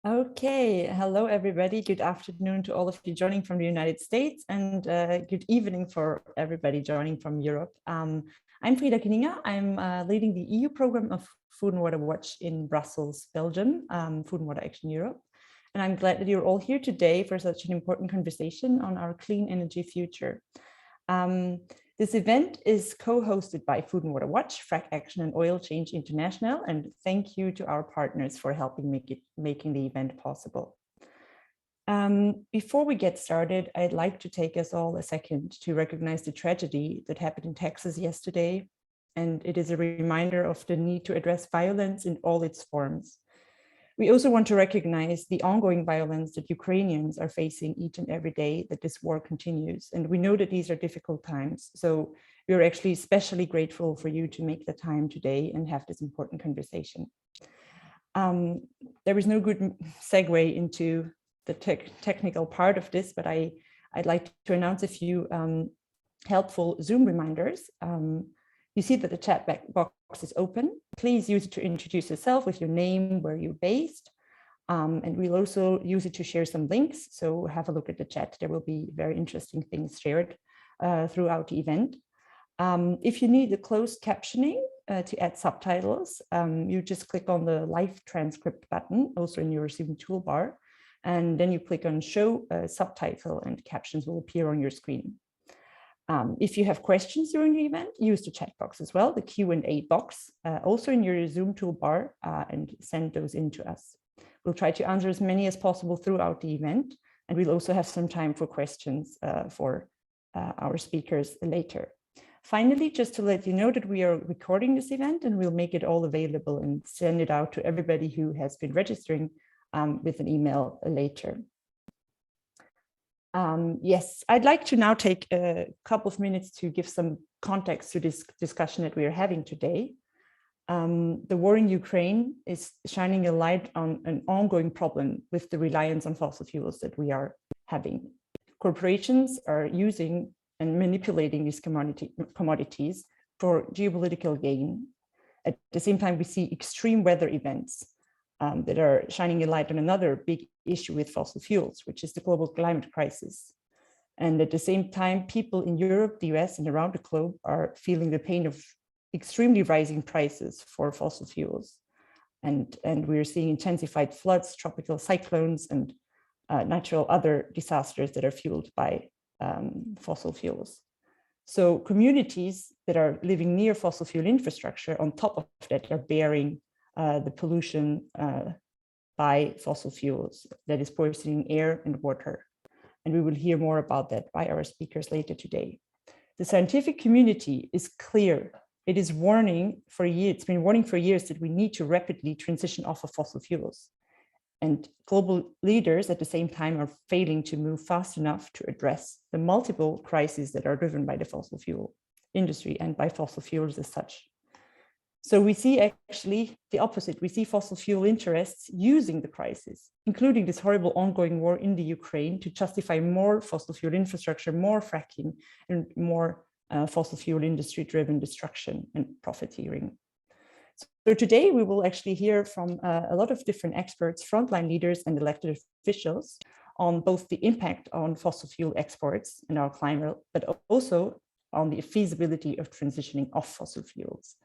Okay, hello everybody. Good afternoon to all of you joining from the United States, and good evening for everybody joining from Europe. I'm Frida Kninga. I'm leading the EU program of Food and Water Watch in Brussels, Belgium, Food and Water Action Europe. And I'm glad that you're all here today for such an important conversation on our clean energy future. This event is co-hosted by Food and Water Watch, Frack Action and Oil Change International, and thank you to our partners for helping making the event possible. Before we get started, I'd like to take us all a second to recognize the tragedy that happened in Texas yesterday, and it is a reminder of the need to address violence in all its forms. We also want to recognize the ongoing violence that Ukrainians are facing each and every day that this war continues. And we know that these are difficult times. So we're actually especially grateful for you to make the time today and have this important conversation. There is no good segue into the technical part of this, but I'd like to announce a few helpful Zoom reminders. You see that the chat box is open. Please use it to introduce yourself with your name, where you're based. And we'll also use it to share some links. So have a look at the chat. There will be very interesting things shared throughout the event. If you need the closed captioning to add subtitles, you just click on the live transcript button, also in your Zoom toolbar. And then you click on show subtitle and captions will appear on your screen. If you have questions during the event, use the chat box as well, the Q&A box, also in your Zoom toolbar, and send those in to us. We'll try to answer as many as possible throughout the event, and we'll also have some time for questions for our speakers later. Finally, just to let you know that we are recording this event and we'll make it all available and send it out to everybody who has been registering with an email later. Yes, I'd like to now take a couple of minutes to give some context to this discussion that we are having today. The war in Ukraine is shining a light on an ongoing problem with the reliance on fossil fuels that we are having. Corporations are using and manipulating these commodities for geopolitical gain. At the same time, we see extreme weather events that are shining a light on another big issue with fossil fuels, which is the global climate crisis. And at the same time, people in Europe, the US, and around the globe are feeling the pain of extremely rising prices for fossil fuels. And we're seeing intensified floods, tropical cyclones, and natural other disasters that are fueled by fossil fuels. So communities that are living near fossil fuel infrastructure on top of that are bearing the pollution by fossil fuels that is poisoning air and water. And we will hear more about that by our speakers later today. The scientific community is clear. It is warning for years, it's been warning for years that we need to rapidly transition off of fossil fuels. And global leaders at the same time are failing to move fast enough to address the multiple crises that are driven by the fossil fuel industry and by fossil fuels as such. So we see actually the opposite. We see fossil fuel interests using the crisis, including this horrible ongoing war in the Ukraine, to justify more fossil fuel infrastructure, more fracking, and more fossil fuel industry-driven destruction and profiteering. So today we will actually hear from a lot of different experts, frontline leaders, and elected officials on both the impact on fossil fuel exports in our climate, but also on the feasibility of transitioning off fossil fuels.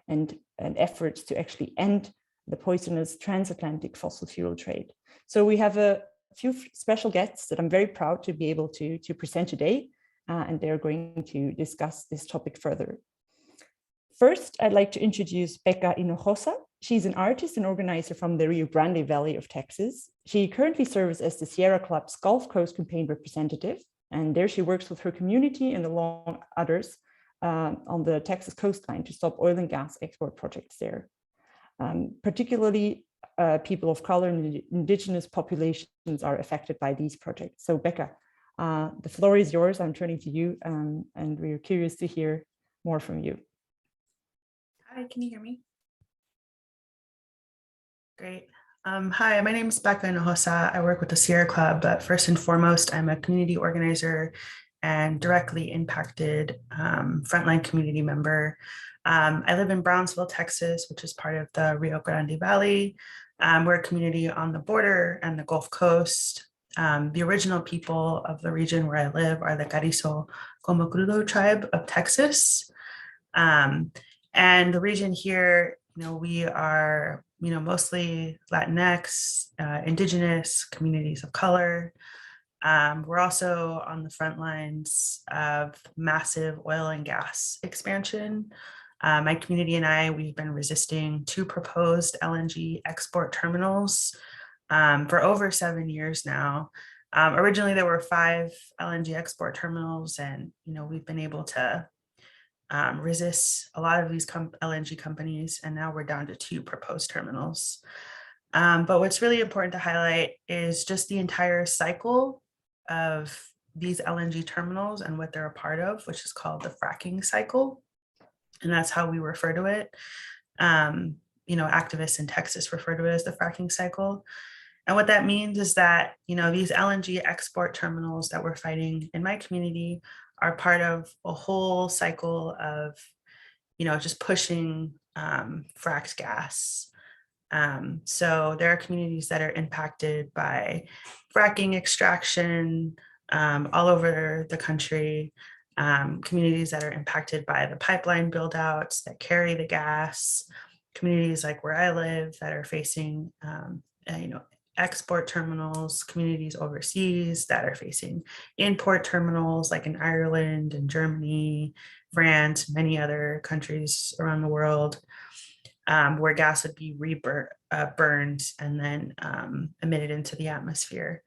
And efforts to actually end the poisonous transatlantic fossil fuel trade. So we have a few special guests that I'm very proud to be able to present today, and they're going to discuss this topic further. First, I'd like to introduce Becca Inohosa. She's an artist and organizer from the Rio Grande Valley of Texas. She currently serves as the Sierra Club's Gulf Coast campaign representative, and there she works with her community and along others on the Texas coastline to stop oil and gas export projects there. Particularly people of color and indigenous populations are affected by these projects. So Becca, the floor is yours. I'm turning to you and we're curious to hear more from you. Hi, can you hear me? Great. Hi, my name is Becca Inohosa. I work with the Sierra Club, but first and foremost, I'm a community organizer and directly impacted frontline community member. I live in Brownsville, Texas, which is part of the Rio Grande Valley. We're a community on the border and the Gulf Coast. The original people of the region where I live are the Carrizo Comacrudo tribe of Texas. And the region here, we are, mostly Latinx, indigenous communities of color. We're also on the front lines of massive oil and gas expansion. My community and we've been resisting 2 proposed LNG export terminals for over 7 years now. Originally, there were 5 LNG export terminals, and we've been able to resist a lot of these LNG companies, and now we're down to 2 proposed terminals. But what's really important to highlight is just the entire cycle of these LNG terminals and what they're a part of, which is called the fracking cycle. And that's how we refer to it. Activists in Texas refer to it as the fracking cycle. And what that means is that, these LNG export terminals that we're fighting in my community are part of a whole cycle of, just pushing fracked gas. So there are communities that are impacted by fracking extraction all over the country, communities that are impacted by the pipeline buildouts that carry the gas, communities like where I live that are facing, export terminals, communities overseas that are facing import terminals like in Ireland and Germany, France, many other countries around the world. Where gas would be burned and then emitted into the atmosphere.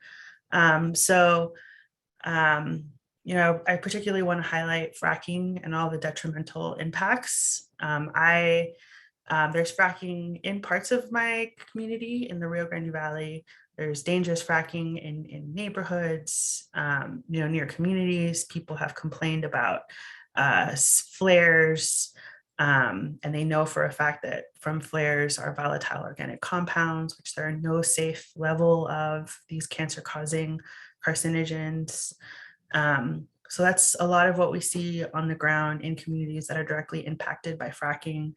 I particularly want to highlight fracking and all the detrimental impacts. There's fracking in parts of my community in the Rio Grande Valley. There's dangerous fracking in neighborhoods, near communities. People have complained about flares. And they know for a fact that from flares are volatile organic compounds, which there are no safe level of these cancer-causing carcinogens. So that's a lot of what we see on the ground in communities that are directly impacted by fracking,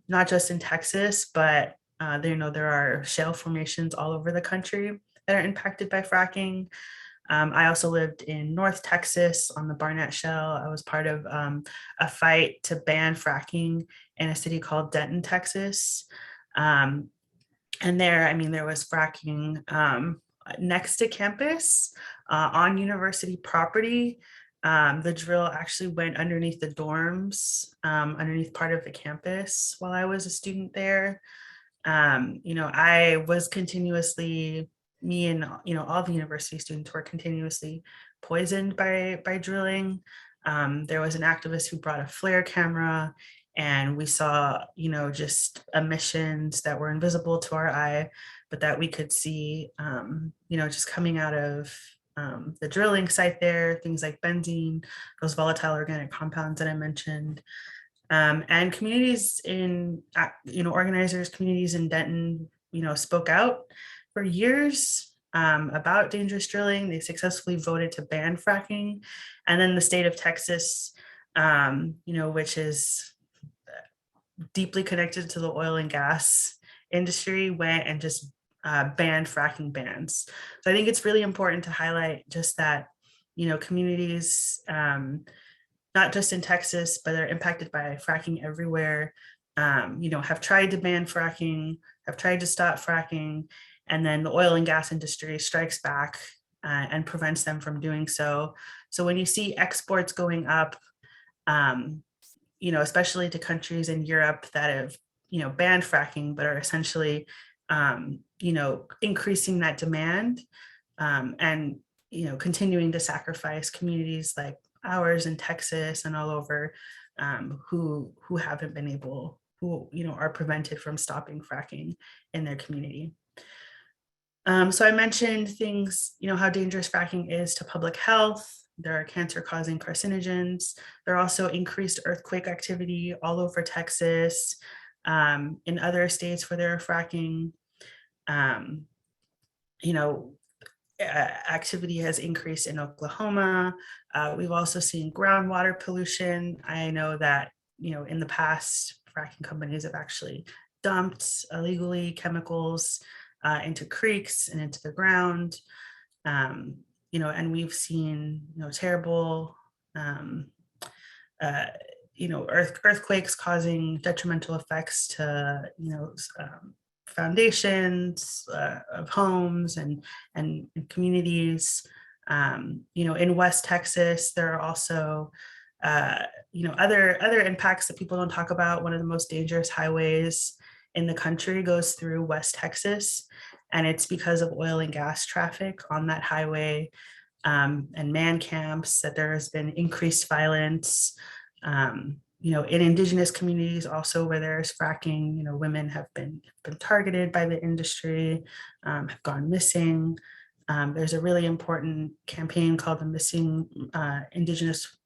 not just in Texas, but there are shale formations all over the country that are impacted by fracking. I also lived in North Texas on the Barnett Shale. I was part of a fight to ban fracking in a city called Denton, Texas. And there was fracking next to campus on university property. The drill actually went underneath the dorms, underneath part of the campus while I was a student there. I was continuously, me and all the university students were continuously poisoned by drilling. There was an activist who brought a flare camera, and we saw just emissions that were invisible to our eye, but that we could see just coming out of the drilling site there, things like benzene, those volatile organic compounds that I mentioned. And communities in, organizers, communities in Denton, spoke out for years about dangerous drilling. They successfully voted to ban fracking. And then the state of Texas, which is deeply connected to the oil and gas industry, went and just banned fracking bans. So I think it's really important to highlight just that, communities, not just in Texas, but are impacted by fracking everywhere, have tried to ban fracking, have tried to stop fracking, and then the oil and gas industry strikes back and prevents them from doing so. So when you see exports going up, especially to countries in Europe that have, banned fracking, but are essentially, increasing that demand and, continuing to sacrifice communities like ours in Texas and all over who haven't been able, who are prevented from stopping fracking in their community. So I mentioned things, how dangerous fracking is to public health. There are cancer-causing carcinogens. There are also increased earthquake activity all over Texas, in other states where there are fracking. Activity has increased in Oklahoma. We've also seen groundwater pollution. I know that, in the past, fracking companies have actually dumped illegally chemicals into creeks and into the ground. And we've seen, terrible, earthquakes causing detrimental effects to, foundations of homes and communities. In West Texas, there are also, other impacts that people don't talk about. One of the most dangerous highways in the country goes through West Texas, and it's because of oil and gas traffic on that highway, and man camps, that there has been increased violence. In indigenous communities also, where there's fracking, women have been targeted by the industry, have gone missing. There's a really important campaign called the Missing Indigenous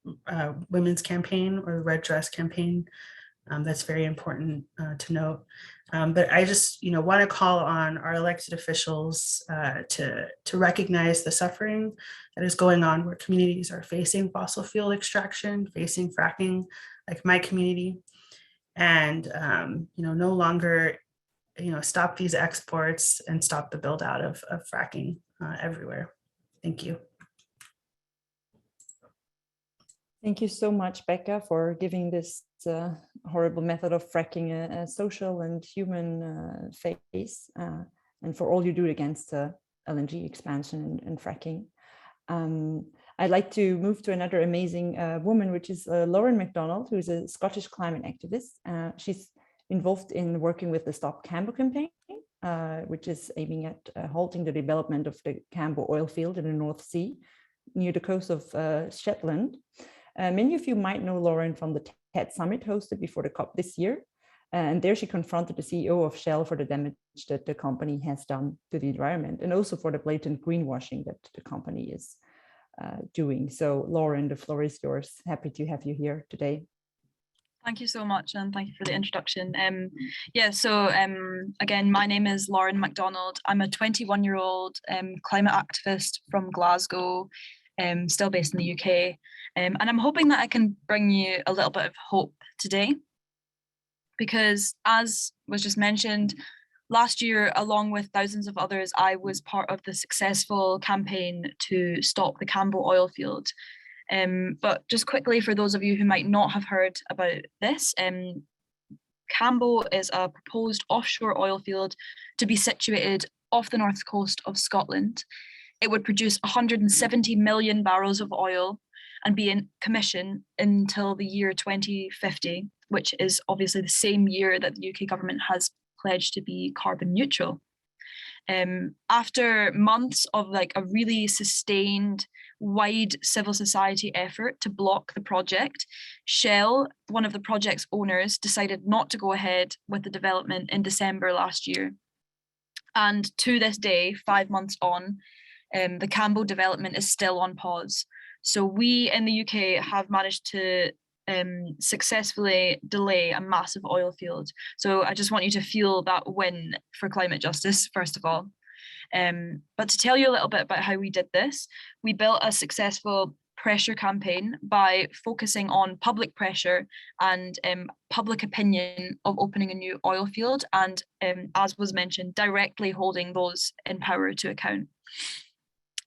Women's Campaign, or the Red Dress Campaign. That's very important to note. But I just, want to call on our elected officials to recognize the suffering that is going on, where communities are facing fossil fuel extraction, facing fracking, like my community, and no longer, stop these exports and stop the build out of fracking everywhere. Thank you. Thank you so much, Becca, for giving this horrible method of fracking a social and human face, and for all you do against LNG expansion and fracking. I'd like to move to another amazing woman, which is Lauren McDonald, who's a Scottish climate activist. She's involved in working with the Stop Cambo campaign, which is aiming at halting the development of the Cambo oil field in the North Sea, near the coast of Shetland. Many of you might know Lauren from the TED Summit hosted before the COP this year. And there she confronted the CEO of Shell for the damage that the company has done to the environment, and also for the blatant greenwashing that the company is doing. So Lauren, the floor is yours. Happy to have you here today. Thank you so much, and thank you for the introduction. Again, my name is Lauren McDonald. I'm a 21-year-old climate activist from Glasgow, still based in the UK. And I'm hoping that I can bring you a little bit of hope today, because as was just mentioned, last year, along with thousands of others, I was part of the successful campaign to stop the Cambo oil field. But just quickly, for those of you who might not have heard about this, Cambo is a proposed offshore oil field to be situated off the north coast of Scotland. It would produce 170 million barrels of oil and be in commission until the year 2050, which is obviously the same year that the UK government has pledged to be carbon neutral. After months of a really sustained, wide civil society effort to block the project, Shell, one of the project's owners, decided not to go ahead with the development in December last year. And to this day, 5 months on, the Cambo development is still on pause. So we in the UK have managed to successfully delay a massive oil field. So I just want you to feel that win for climate justice, first of all. But to tell you a little bit about how we did this, we built a successful pressure campaign by focusing on public pressure and public opinion of opening a new oil field, and as was mentioned, directly holding those in power to account.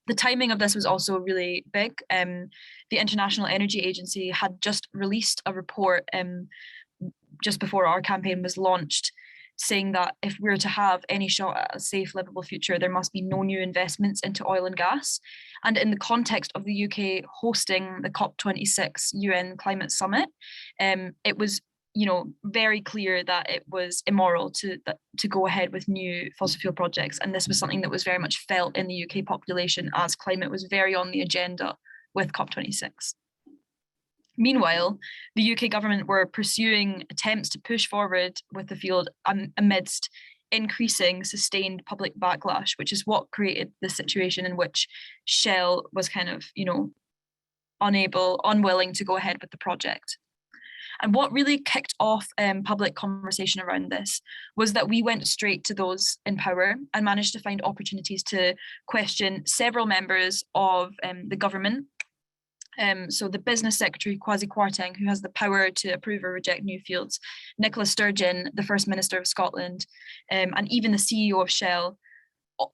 The timing of this was also really big. The International Energy Agency had just released a report just before our campaign was launched, saying that if we're to have any shot at a safe, livable future, there must be no new investments into oil and gas. And in the context of the UK hosting the COP26 UN Climate Summit, it was very clear that it was immoral to go ahead with new fossil fuel projects. And this was something that was very much felt in the UK population, as climate was very on the agenda with COP26. Meanwhile, the UK government were pursuing attempts to push forward with the field amidst increasing sustained public backlash, which is what created the situation in which Shell was kind of, unwilling to go ahead with the project. And what really kicked off public conversation around this was that we went straight to those in power and managed to find opportunities to question several members of the government, So the business secretary, Kwasi Kwarteng, who has the power to approve or reject new fields, Nicola Sturgeon, the First Minister of Scotland, and even the CEO of Shell,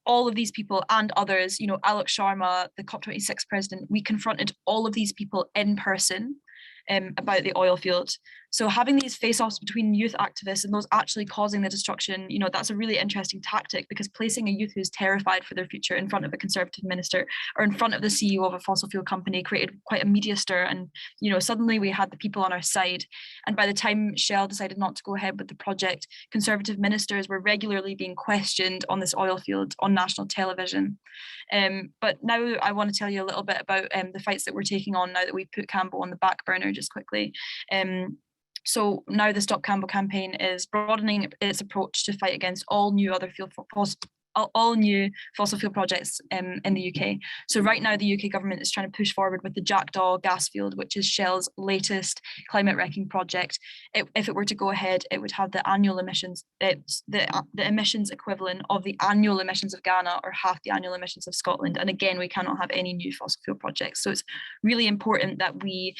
all of these people and others, you know, Alok Sharma, the COP26 president, we confronted all of these people in person about the oil field. So having these face-offs between youth activists and those actually causing the destruction, you know, that's a really interesting tactic, because placing a youth who's terrified for their future in front of a Conservative minister or in front of the CEO of a fossil fuel company created quite a media stir. And, you know, suddenly we had the people on our side. And by the time Shell decided not to go ahead with the project, Conservative ministers were regularly being questioned on this oil field on national television. But now I want to tell you a little bit about the fights that we're taking on now that we've put Cambo on the back burner, just quickly. So now the Stop Cambo campaign is broadening its approach to fight against all new fossil fuel projects in the UK. So right now the UK government is trying to push forward with the Jackdaw Gas Field, which is Shell's latest climate wrecking project. If it were to go ahead, it would have the annual emissions, the emissions equivalent of the annual emissions of Ghana, or half the annual emissions of Scotland. And again, we cannot have any new fossil fuel projects. So it's really important that we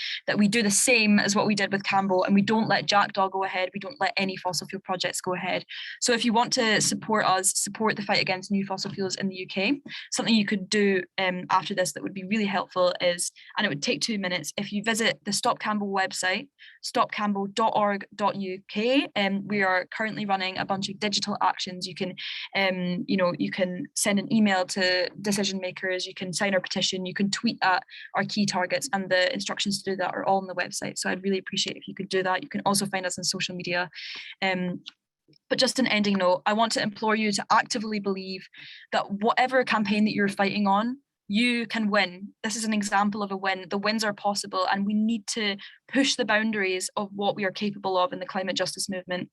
do the same as what we did with Cambo, and we don't let Jackdaw go ahead. We don't let any fossil fuel projects go ahead. So if you want to support us, support the fight against new fossil fuels in the UK, something you could do after this that would be really helpful is, and it would take 2 minutes, if you visit the Stop Cambo website, stopcambo.org.uk. We are currently running a bunch of digital actions. You can, you can send an email to decision makers, you can sign our petition, you can tweet at our key targets, and the instructions to do that are all on the website. So I'd really appreciate if you could do that. You can also find us on social media. But just an ending note, I want to implore you to actively believe that whatever campaign that you're fighting on, you can win. This is an example of a win. The wins are possible, and we need to push the boundaries of what we are capable of in the climate justice movement.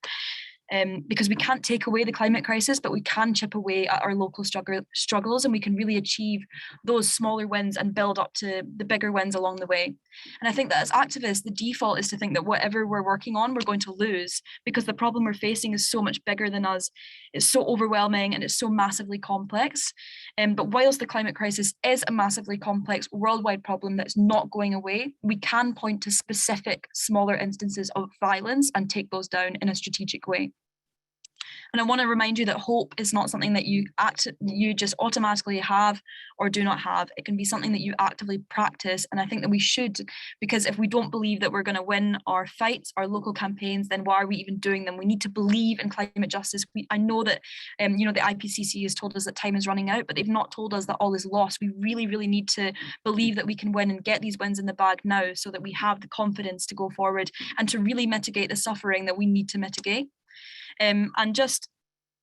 Because we can't take away the climate crisis, but we can chip away at our local struggles, and we can really achieve those smaller wins and build up to the bigger wins along the way. And I think that as activists, the default is to think that whatever we're working on, we're going to lose, because the problem we're facing is so much bigger than us. It's so overwhelming and it's so massively complex. But whilst the climate crisis is a massively complex worldwide problem that's not going away, we can point to specific smaller instances of violence and take those down in a strategic way. And I want to remind you that hope is not something that you just automatically have or do not have. It can be something that you actively practice. And I think that we should, because if we don't believe that we're going to win our fights, our local campaigns, then why are we even doing them? We need to believe in climate justice. I know that, the IPCC has told us that time is running out, but they've not told us that all is lost. We really, really need to believe that we can win and get these wins in the bag now, so that we have the confidence to go forward and to really mitigate the suffering that we need to mitigate. And just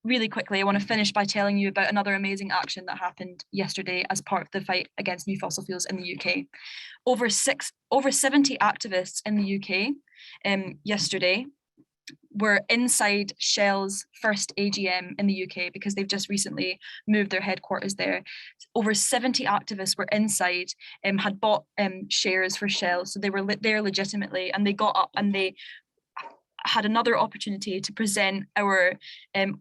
really quickly, I want to finish by telling you about another amazing action that happened yesterday as part of the fight against new fossil fuels in the UK. Over 70 activists in the UK yesterday were inside Shell's first AGM in the UK, because they've just recently moved their headquarters there. Over 70 activists were inside, had bought shares for Shell, so they were there legitimately, and they got up and they had another opportunity to present our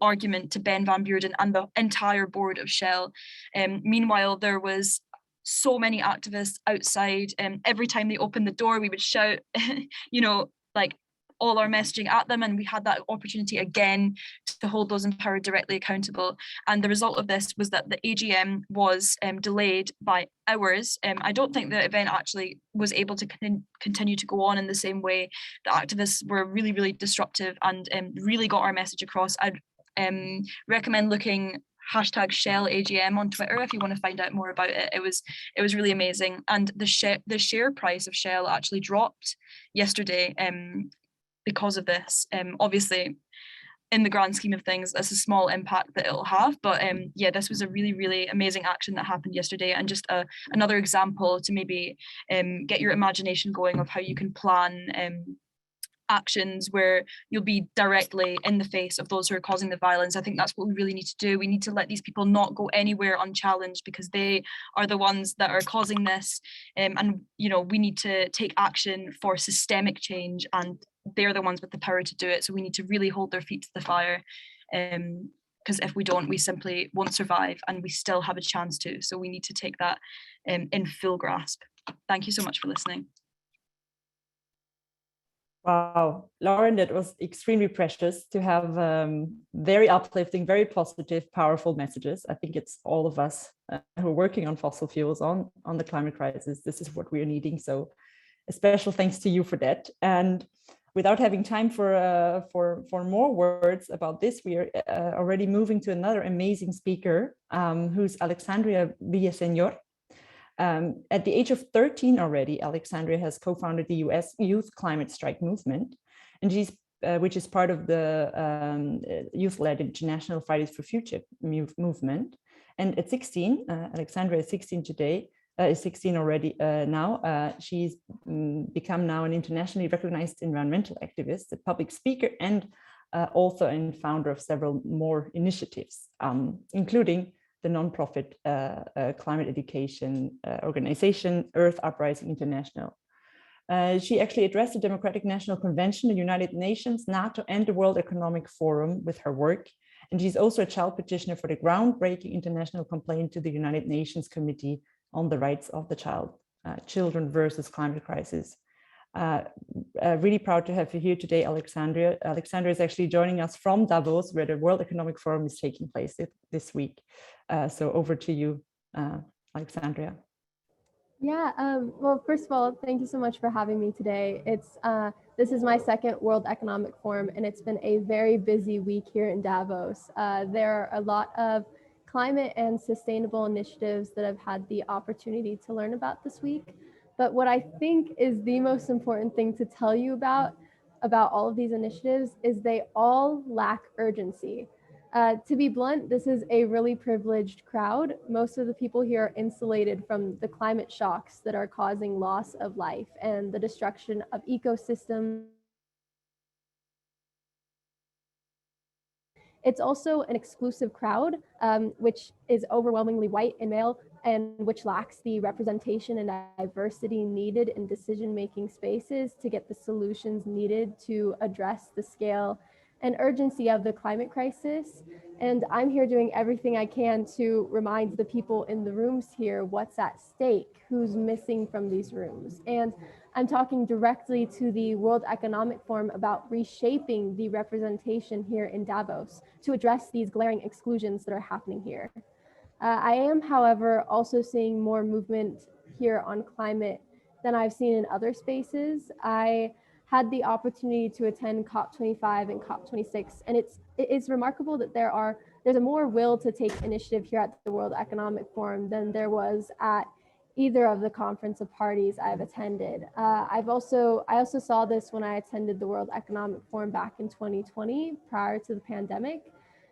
argument to Ben van Beurden and the entire board of Shell. Meanwhile, there was so many activists outside. Every time they opened the door, we would shout, all our messaging at them, and we had that opportunity again to hold those in power directly accountable. And the result of this was that the AGM was delayed by hours. I don't think the event actually was able to continue to go on in the same way. The activists were really, really disruptive and really got our message across. I'd recommend looking #ShellAGM on Twitter if you want to find out more about it. It was really amazing. And the share price of Shell actually dropped yesterday because of this. Obviously, in the grand scheme of things, that's a small impact that it'll have. But this was a really, really amazing action that happened yesterday, and just another example to maybe get your imagination going of how you can plan actions where you'll be directly in the face of those who are causing the violence. I think that's what we really need to do. We need to let these people not go anywhere unchallenged, because they are the ones that are causing this. And we need to take action for systemic change, and they're the ones with the power to do it. So we need to really hold their feet to the fire, because if we don't, we simply won't survive, and we still have a chance to. So we need to take that in full grasp. Thank you so much for listening. Wow, Lauren, that was extremely precious to have very uplifting, very positive, powerful messages. I think it's all of us who are working on fossil fuels on the climate crisis. This is what we're needing. So a special thanks to you for that. And without having time for more words about this, we are already moving to another amazing speaker, who's Alexandria Villasenor. At the age of 13 already, Alexandria has co-founded the US Youth Climate Strike Movement, and which is part of the youth-led International Fridays for Future movement. And at 16, Alexandria is 16 today, is 16 already now. She's become now an internationally recognized environmental activist, a public speaker, and author and founder of several more initiatives, including the nonprofit climate education organization, Earth Uprising International. She actually addressed the Democratic National Convention, the United Nations, NATO, and the World Economic Forum with her work. And she's also a child petitioner for the groundbreaking international complaint to the United Nations Committee on the Rights of the Child, Children versus Climate Crisis. Really proud to have you here today, Alexandria. Alexandria is actually joining us from Davos, where the World Economic Forum is taking place this week. So over to you, Alexandria. Yeah, well, first of all, thank you so much for having me today. This is my second World Economic Forum, and it's been a very busy week here in Davos. There are a lot of climate and sustainable initiatives that I've had the opportunity to learn about this week. But what I think is the most important thing to tell you about all of these initiatives is they all lack urgency. To be blunt, this is a really privileged crowd. Most of the people here are insulated from the climate shocks that are causing loss of life and the destruction of ecosystems. It's also an exclusive crowd, which is overwhelmingly white and male, and which lacks the representation and diversity needed in decision-making spaces to get the solutions needed to address the scale and urgency of the climate crisis. And I'm here doing everything I can to remind the people in the rooms here what's at stake, who's missing from these rooms. And I'm talking directly to the World Economic Forum about reshaping the representation here in Davos to address these glaring exclusions that are happening here. I am, however, also seeing more movement here on climate than I've seen in other spaces. I had the opportunity to attend COP25 and COP26, and it is remarkable that there's a more will to take initiative here at the World Economic Forum than there was at either of the conference of parties I've attended. I also saw this when I attended the World Economic Forum back in 2020, prior to the pandemic.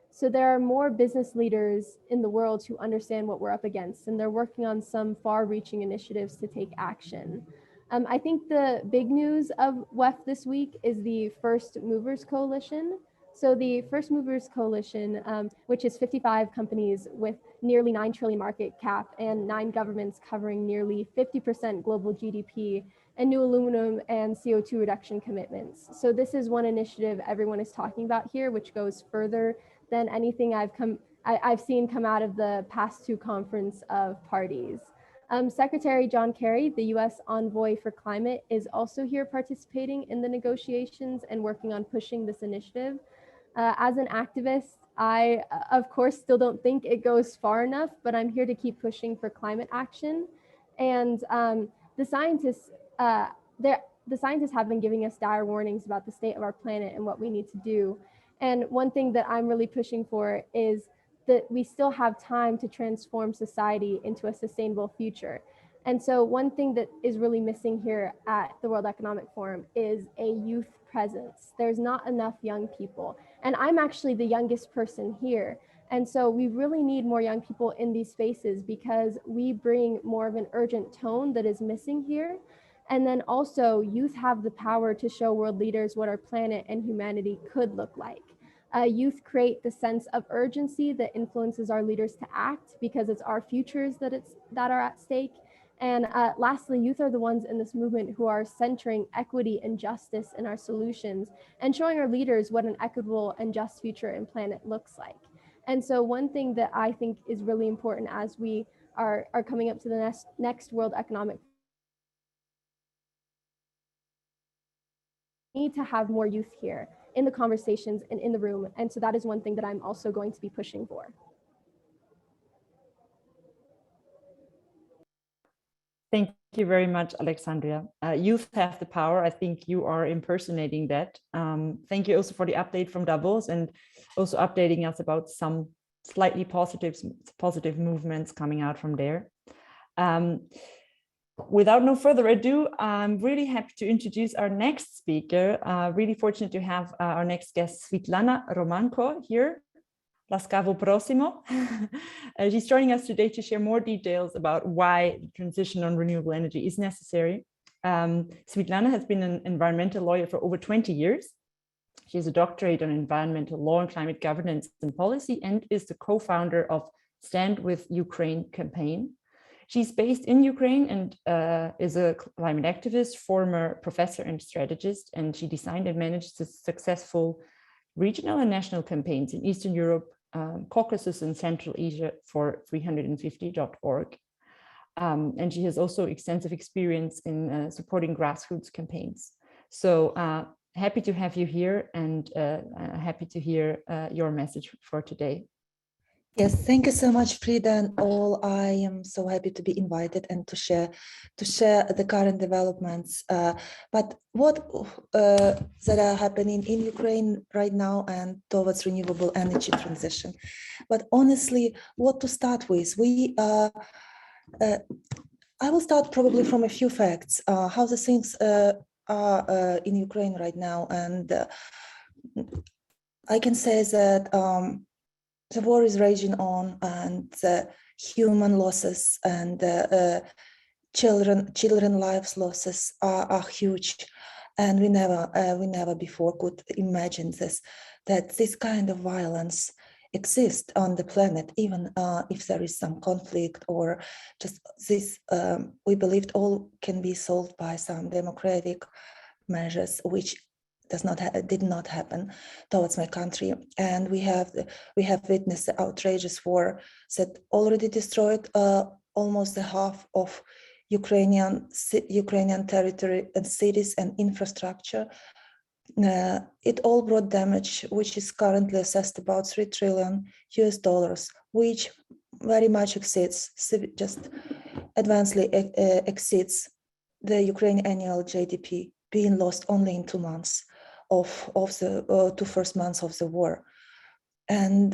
So there are more business leaders in the world who understand what we're up against, and they're working on some far-reaching initiatives to take action. I think the big news of WEF this week is the First Movers Coalition. So the First Movers Coalition, which is 55 companies with nearly 9 trillion market cap and 9 governments covering nearly 50% global GDP and new aluminum and CO2 reduction commitments. So this is one initiative everyone is talking about here, which goes further than anything I've seen come out of the past 2 conference of parties. Secretary John Kerry, the US envoy for climate, is also here participating in the negotiations and working on pushing this initiative. As an activist, I, of course, still don't think it goes far enough, but I'm here to keep pushing for climate action. And the scientists have been giving us dire warnings about the state of our planet and what we need to do. And one thing that I'm really pushing for is that we still have time to transform society into a sustainable future. And so one thing that is really missing here at the World Economic Forum is a youth presence. There's not enough young people. And I'm actually the youngest person here. And so we really need more young people in these spaces because we bring more of an urgent tone that is missing here. And then also youth have the power to show world leaders what our planet and humanity could look like. Youth create the sense of urgency that influences our leaders to act because it's our futures that are at stake. And lastly, youth are the ones in this movement who are centering equity and justice in our solutions and showing our leaders what an equitable and just future and planet looks like. And so one thing that I think is really important as we are coming up to the next World Economic need to have more youth here in the conversations and in the room. And so that is one thing that I'm also going to be pushing for. Thank you very much, Alexandria. Youth have the power. I think you are impersonating that. Thank you also for the update from Davos and also updating us about some slightly positive movements coming out from there. Without no further ado, I'm really happy to introduce our next speaker. Really fortunate to have our next guest, Svitlana Romanko here. Lascavo Prossimo. She's joining us today to share more details about why the transition on renewable energy is necessary. Svitlana has been an environmental lawyer for over 20 years. She has a doctorate on environmental law and climate governance and policy, and is the co-founder of Stand With Ukraine campaign. She's based in Ukraine and is a climate activist, former professor and strategist, and she designed and managed successful regional and national campaigns in Eastern Europe, Caucasus and Central Asia for 350.org. And she has also extensive experience in supporting grassroots campaigns. So happy to have you here and happy to hear your message for today. Yes, thank you so much, Frida and all. I am so happy to be invited and to share the current developments. But what that are happening in Ukraine right now and towards renewable energy transition. But honestly, what to start with? I will start probably from a few facts, how the things are in Ukraine right now. And I can say that the war is raging on, and human losses and children lives losses are huge, and we never before could imagine that this kind of violence exists on the planet, even if there is some conflict or just this. We believed all can be solved by some democratic measures, which did not happen towards my country. And we have witnessed the outrageous war that already destroyed almost the half of Ukrainian territory and cities and infrastructure. It all brought damage, which is currently assessed about $3 trillion, which very much exceeds, just advancedly exceeds the Ukrainian annual GDP, being lost only in 2 months of the 2 first months of the war. And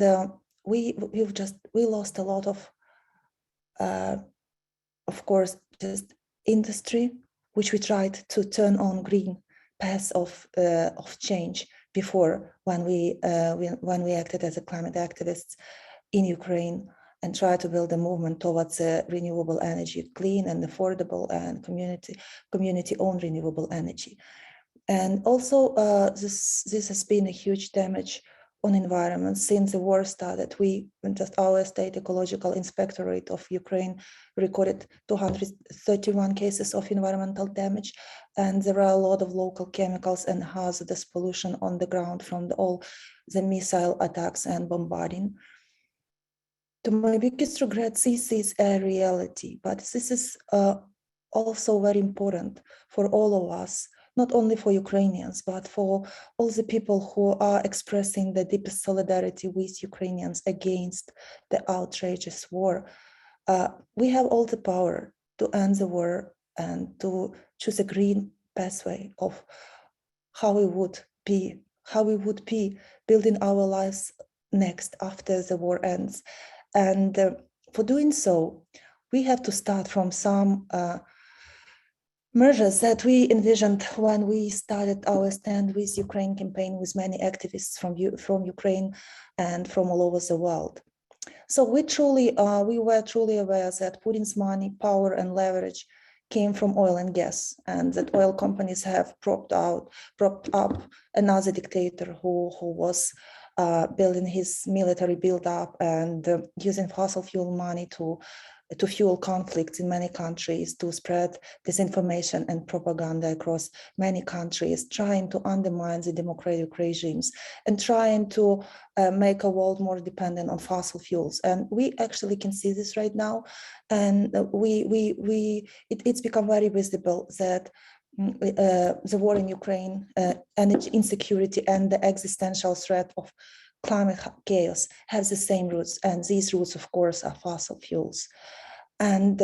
we lost a lot of course, just industry, which we tried to turn on green path of change before, when we acted as a climate activists in Ukraine and tried to build a movement towards renewable energy, clean and affordable and community-owned renewable energy. And also, this has been a huge damage on environment since the war started. Our state ecological inspectorate of Ukraine recorded 231 cases of environmental damage, and there are a lot of local chemicals and hazardous pollution on the ground from all the missile attacks and bombarding. To my biggest regret, this is a reality, but this is also very important for all of us, not only for Ukrainians, but for all the people who are expressing the deepest solidarity with Ukrainians against the outrageous war. We have all the power to end the war and to choose a green pathway of how we would be building our lives next after the war ends. And for doing so, we have to start from some measures that we envisioned when we started our Stand With Ukraine campaign with many activists from Ukraine and from all over the world. So we were truly aware that Putin's money, power, and leverage came from oil and gas, and that oil companies have propped up another dictator who was building his military build-up and using fossil fuel money to fuel conflicts in many countries, to spread disinformation and propaganda across many countries, trying to undermine the democratic regimes and trying to make a world more dependent on fossil fuels. And we actually can see this right now. And it's become very visible that the war in Ukraine, energy insecurity, and the existential threat of climate chaos have the same roots. And these roots, of course, are fossil fuels. And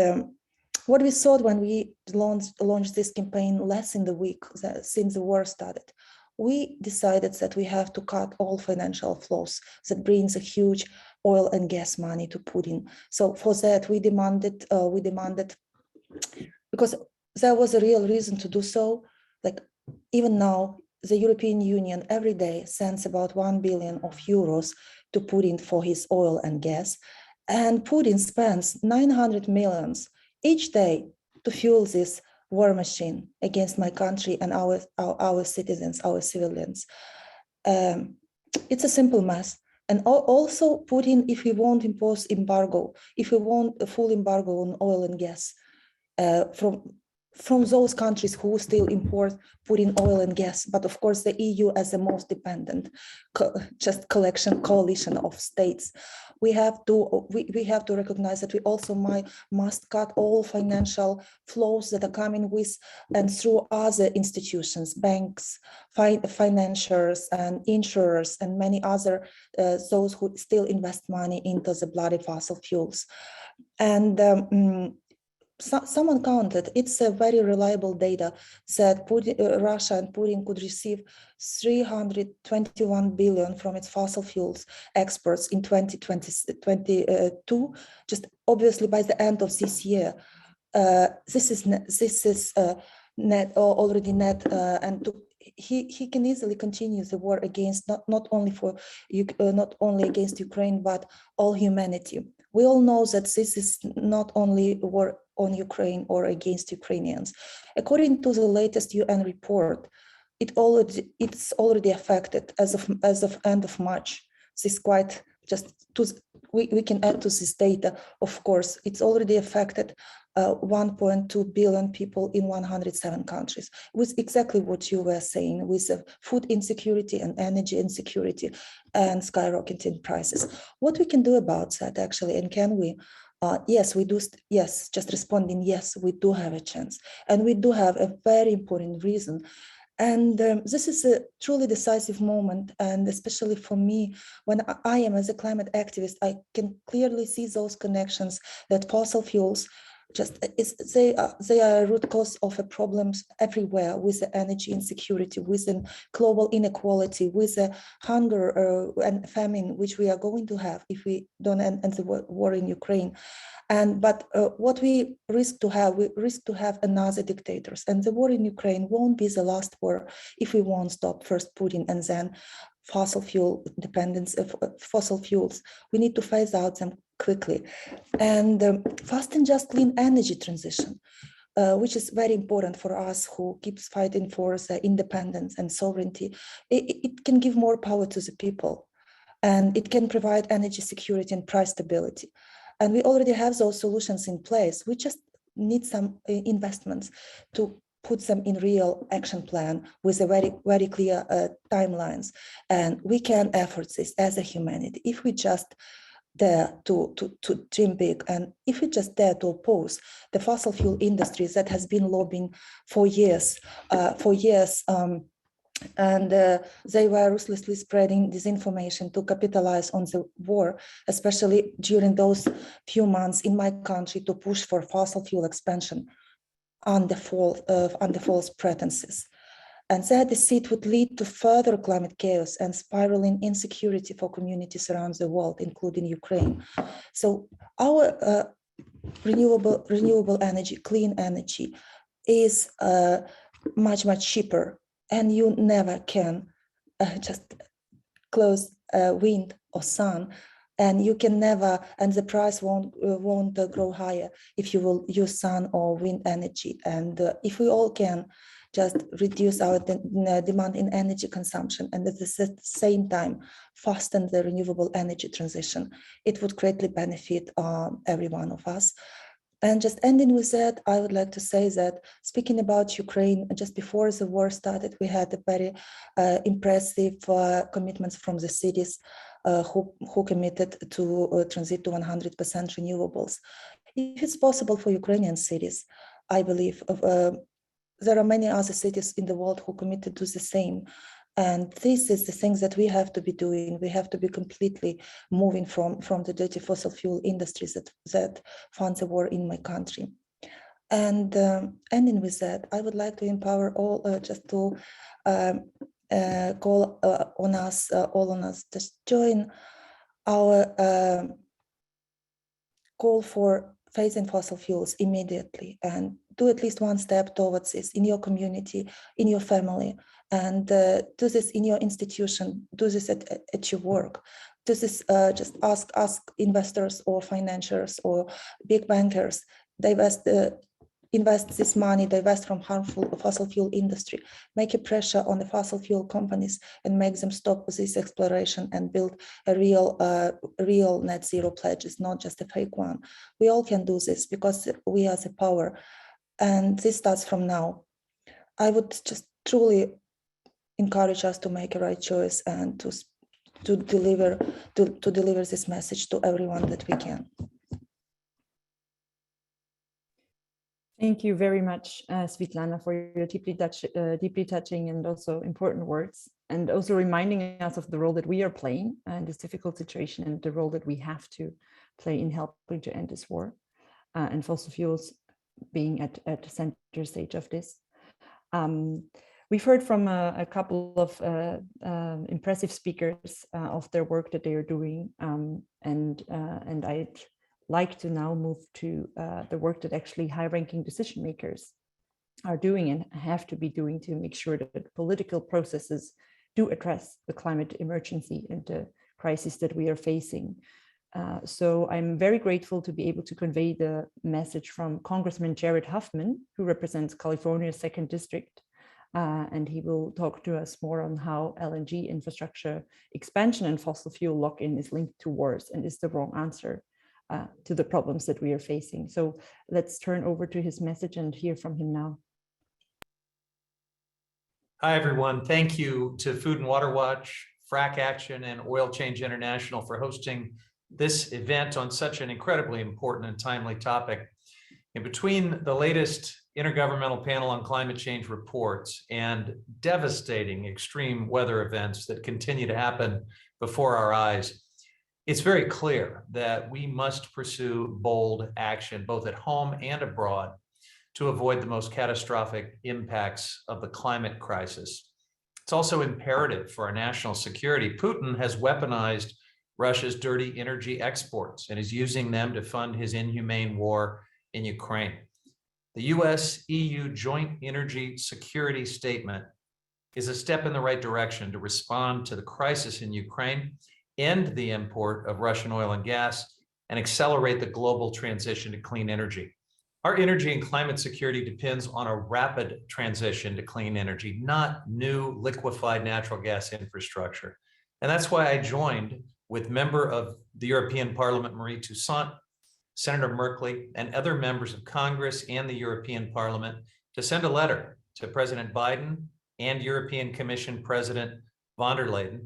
what we thought when we launched this campaign less in the week since the war started, we decided that we have to cut all financial flows that brings a huge oil and gas money to Putin. So for that, we demanded, because there was a real reason to do so. Like even now, the European Union every day sends about 1 billion of euros to Putin for his oil and gas. And Putin spends 900 millions each day to fuel this war machine against my country and our citizens, our civilians. It's a simple mess. And also Putin, if he won't impose embargo, if he won't a full embargo on oil and gas from those countries who still import Putin oil and gas, but of course the EU as the most dependent coalition of states, we have to recognize that we also must cut all financial flows that are coming with and through other institutions, banks, financiers and insurers, and many other those who still invest money into the bloody fossil fuels. And someone counted, it's a very reliable data that Russia and Putin could receive 321 billion from its fossil fuels exports in 2022, just obviously by the end of this year. This is net already net, and he can easily continue the war against not only against Ukraine but all humanity. We all know that this is not only a war on Ukraine or against Ukrainians. According to the latest UN report, it's already affected as of end of March. This is quite we can add to this data. Of course, it's already affected 1.2 billion people in 107 countries, with exactly what you were saying, with food insecurity and energy insecurity and skyrocketing prices. What we can do about that actually, and can we? Yes, we do. Yes, just responding, yes, we do have a chance. And we do have a very important reason. And this is a truly decisive moment. And especially for me, when I am as a climate activist, I can clearly see those connections that fossil fuels they are a root cause of problems everywhere, with the energy insecurity, with the global inequality, with the hunger and famine, which we are going to have if we don't end the war in Ukraine. But what we risk to have another dictators, and the war in Ukraine won't be the last war if we won't stop first Putin and then fossil fuel dependence of fossil fuels. We need to phase out them quickly, and fast and just clean energy transition, which is very important for us who keeps fighting for independence and sovereignty. It can give more power to the people, and it can provide energy security and price stability. And we already have those solutions in place. We just need some investments to put them in real action plan with a very, very clear timelines. And we can afford this as a humanity if we just dare to dream big, and if we just dare to oppose the fossil fuel industries that has been lobbying for years, and they were ruthlessly spreading disinformation to capitalize on the war, especially during those few months in my country, to push for fossil fuel expansion under false pretenses. And that deceit would lead to further climate chaos and spiraling insecurity for communities around the world, including Ukraine. So our renewable energy, clean energy, is much, much cheaper. And you never can just close wind or sun, and you can never, and the price won't grow higher if you will use sun or wind energy. And if we all can just reduce our demand in energy consumption, and at the same time fasten the renewable energy transition, it would greatly benefit every one of us. And just ending with that, I would like to say that speaking about Ukraine, just before the war started, we had a very impressive commitments from the cities who committed to transit to 100% renewables. If it's possible for Ukrainian cities, I believe there are many other cities in the world who commit to do the same. And this is the things that we have to be doing. We have to be completely moving from the dirty fossil fuel industries that fund the war in my country. And ending with that, I would like to empower all, just to call on us, all on us, just join our call for phasing fossil fuels immediately, and do at least one step towards this in your community, in your family, and do this in your institution, do this at your work. Do this, just ask investors or financiers or big bankers, invest this money, divest from harmful fossil fuel industry, make a pressure on the fossil fuel companies and make them stop this exploration and build a real net zero pledges, not just a fake one. We all can do this because we are the power, and this starts from now. I would just truly encourage us to make a right choice and to deliver this message to everyone that we can. Thank you very much, Svitlana, for your deeply touching and also important words, and also reminding us of the role that we are playing in this difficult situation and the role that we have to play in helping to end this war, and fossil fuels being at the center stage of this. We've heard from a couple of impressive speakers of their work that they are doing, and I'd like to now move to the work that actually high-ranking decision makers are doing and have to be doing to make sure that political processes do address the climate emergency and the crisis that we are facing. So I'm very grateful to be able to convey the message from Congressman Jared Huffman, who represents California's 2nd District. And he will talk to us more on how LNG infrastructure expansion and fossil fuel lock-in is linked to wars and is the wrong answer to the problems that we are facing. So let's turn over to his message and hear from him now. Hi, everyone. Thank you to Food and Water Watch, Frack Action, and Oil Change International for hosting this event on such an incredibly important and timely topic. In between the latest Intergovernmental Panel on Climate Change reports and devastating extreme weather events that continue to happen before our eyes, it's very clear that we must pursue bold action, both at home and abroad, to avoid the most catastrophic impacts of the climate crisis. It's also imperative for our national security. Putin has weaponized Russia's dirty energy exports and is using them to fund his inhumane war in Ukraine. The US-EU Joint Energy Security Statement is a step in the right direction to respond to the crisis in Ukraine, end the import of Russian oil and gas, and accelerate the global transition to clean energy. Our energy and climate security depends on a rapid transition to clean energy, not new liquefied natural gas infrastructure. And that's why I joined with member of the European Parliament, Marie Toussaint, Senator Merkley, and other members of Congress and the European Parliament to send a letter to President Biden and European Commission President von der Leyen.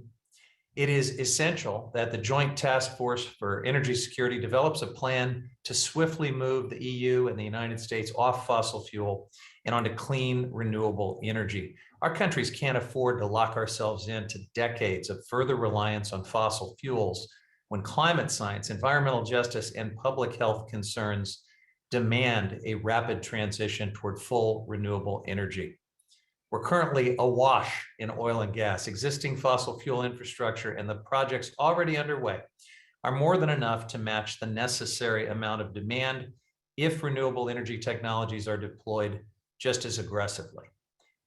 It is essential that the Joint Task Force for Energy Security develops a plan to swiftly move the EU and the United States off fossil fuel and onto clean, renewable energy. Our countries can't afford to lock ourselves into decades of further reliance on fossil fuels when climate science, environmental justice, and public health concerns demand a rapid transition toward full renewable energy. We're currently awash in oil and gas. Existing fossil fuel infrastructure and the projects already underway are more than enough to match the necessary amount of demand if renewable energy technologies are deployed just as aggressively.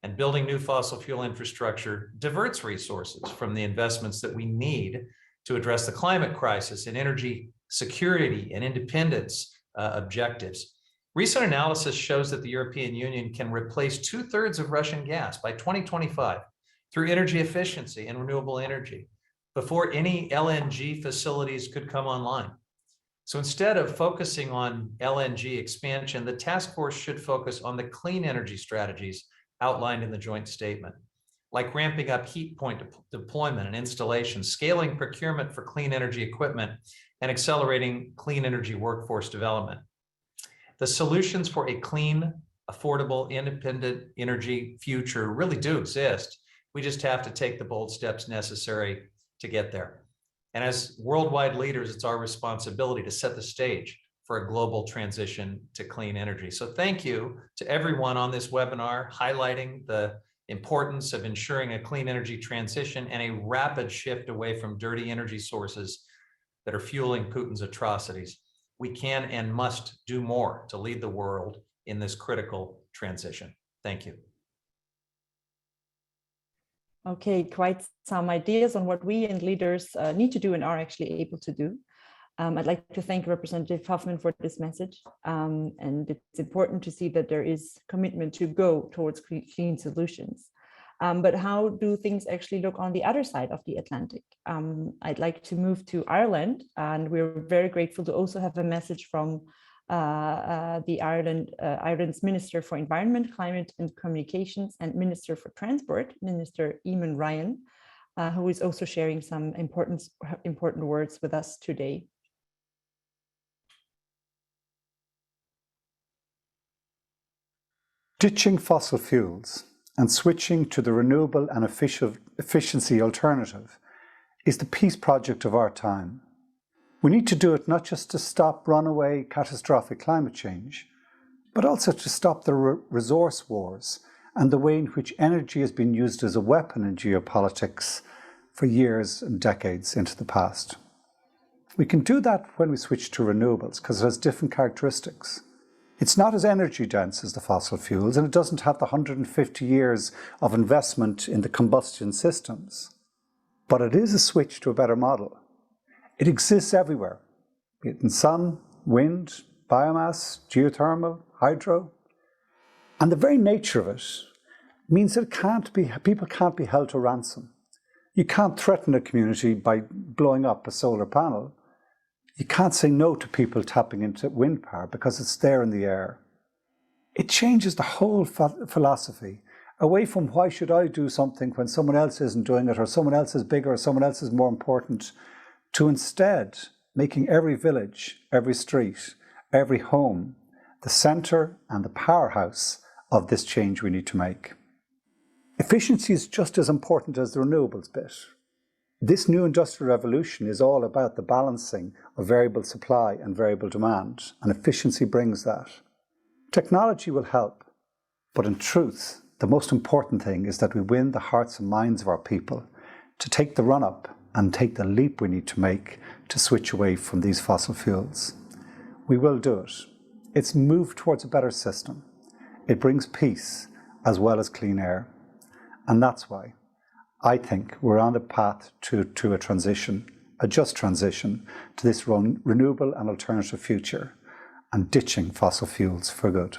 And building new fossil fuel infrastructure diverts resources from the investments that we need to address the climate crisis and energy security and independence objectives. Recent analysis shows that the European Union can replace 2/3 of Russian gas by 2025 through energy efficiency and renewable energy before any LNG facilities could come online. So instead of focusing on LNG expansion, the task force should focus on the clean energy strategies outlined in the joint statement, like ramping up heat point deployment and installation, scaling procurement for clean energy equipment, and accelerating clean energy workforce development. The solutions for a clean, affordable, independent energy future really do exist. We just have to take the bold steps necessary to get there. And as worldwide leaders, it's our responsibility to set the stage for a global transition to clean energy. So thank you to everyone on this webinar highlighting the importance of ensuring a clean energy transition and a rapid shift away from dirty energy sources that are fueling Putin's atrocities. We can and must do more to lead the world in this critical transition. Thank you. Okay, quite some ideas on what we and leaders need to do and are actually able to do. I'd like to thank Representative Huffman for this message. And it's important to see that there is commitment to go towards clean solutions. But how do things actually look on the other side of the Atlantic? I'd like to move to Ireland, and we're very grateful to also have a message from Ireland's Minister for Environment, Climate and Communications and Minister for Transport, Minister Eamon Ryan, who is also sharing some important words with us today. Ditching fossil fuels and switching to the renewable and efficiency alternative is the peace project of our time. We need to do it not just to stop runaway catastrophic climate change, but also to stop the resource wars and the way in which energy has been used as a weapon in geopolitics for years and decades into the past. We can do that when we switch to renewables because it has different characteristics. It's not as energy dense as the fossil fuels, and it doesn't have the 150 years of investment in the combustion systems. But it is a switch to a better model. It exists everywhere, be it in sun, wind, biomass, geothermal, hydro. And the very nature of it means that people can't be held to ransom. You can't threaten a community by blowing up a solar panel. You can't say no to people tapping into wind power because it's there in the air. It changes the whole philosophy away from why should I do something when someone else isn't doing it, or someone else is bigger, or someone else is more important, to instead making every village, every street, every home the centre and the powerhouse of this change we need to make. Efficiency is just as important as the renewables bit. This new industrial revolution is all about the balancing of variable supply and variable demand, and efficiency brings that. Technology will help, but in truth, the most important thing is that we win the hearts and minds of our people to take the run-up and take the leap we need to make to switch away from these fossil fuels. We will do it. It's moved towards a better system. It brings peace as well as clean air. And that's why I think we're on the path to a transition, a just transition to this renewable and alternative future, and ditching fossil fuels for good.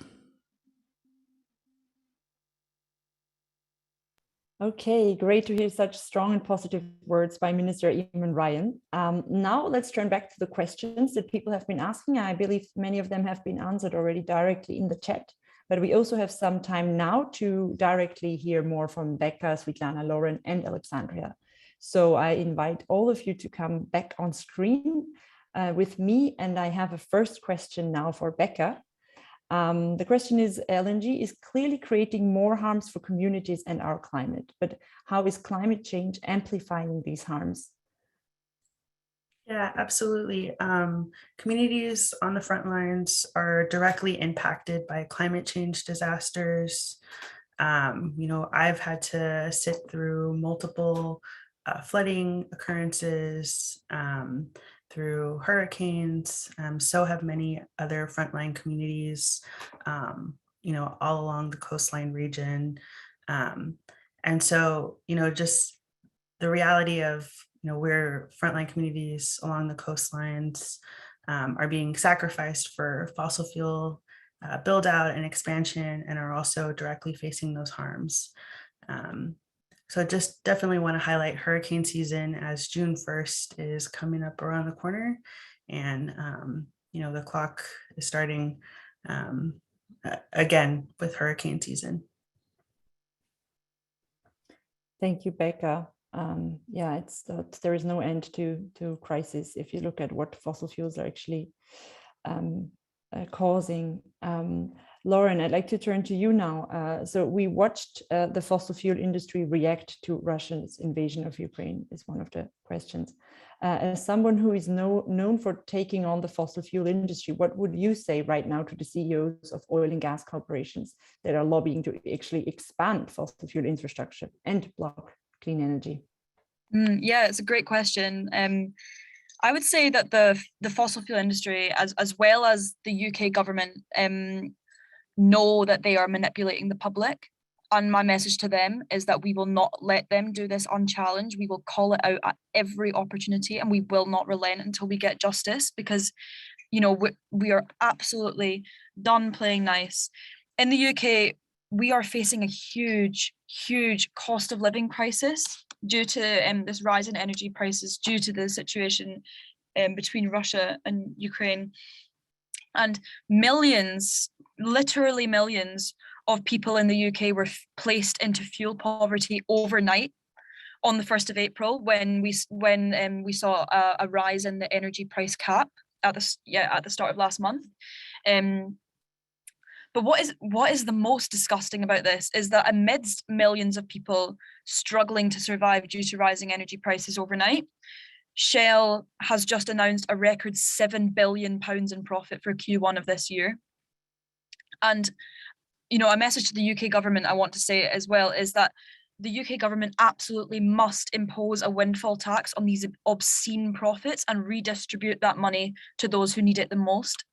Okay, great to hear such strong and positive words by Minister Eamon Ryan. Now let's turn back to the questions that people have been asking. I believe many of them have been answered already directly in the chat, but we also have some time now to directly hear more from Becca, Svitlana, Lauren, and Alexandria. So I invite all of you to come back on screen with me, and I have a first question now for Becca. The question is, LNG is clearly creating more harms for communities and our climate, but how is climate change amplifying these harms? Yeah, absolutely. Communities on the front lines are directly impacted by climate change disasters. I've had to sit through multiple flooding occurrences, through hurricanes, so have many other frontline communities, all along the coastline region. And so, just the reality of, where frontline communities along the coastlines are being sacrificed for fossil fuel build out and expansion, and are also directly facing those harms. So just definitely want to highlight hurricane season, as June 1st is coming up around the corner, and the clock is starting again with hurricane season. Thank you, Becca. Yeah, there is no end to crisis if you look at what fossil fuels are actually causing. Lauren, I'd like to turn to you now. So we watched the fossil fuel industry react to Russia's invasion of Ukraine, is one of the questions. As someone who is known for taking on the fossil fuel industry, what would you say right now to the CEOs of oil and gas corporations that are lobbying to actually expand fossil fuel infrastructure and block clean energy? Yeah, it's a great question. I would say that the fossil fuel industry, as well as the UK government, know that they are manipulating the public. And my message to them is that we will not let them do this unchallenged. We will call it out at every opportunity, and we will not relent until we get justice, because, you know, we are absolutely done playing nice. In the UK, we are facing a huge cost of living crisis due to this rise in energy prices, due to the situation between Russia and Ukraine. And millions, literally millions of people in the UK were placed into fuel poverty overnight on the 1st of April when we saw a rise in the energy price cap at the start of last month. But what is the most disgusting about this is that amidst millions of people struggling to survive due to rising energy prices overnight, Shell has just announced a record £7 billion in profit for Q1 of this year. And, you know, a message to the UK government I want to say as well is that the UK government absolutely must impose a windfall tax on these obscene profits and redistribute that money to those who need it the most.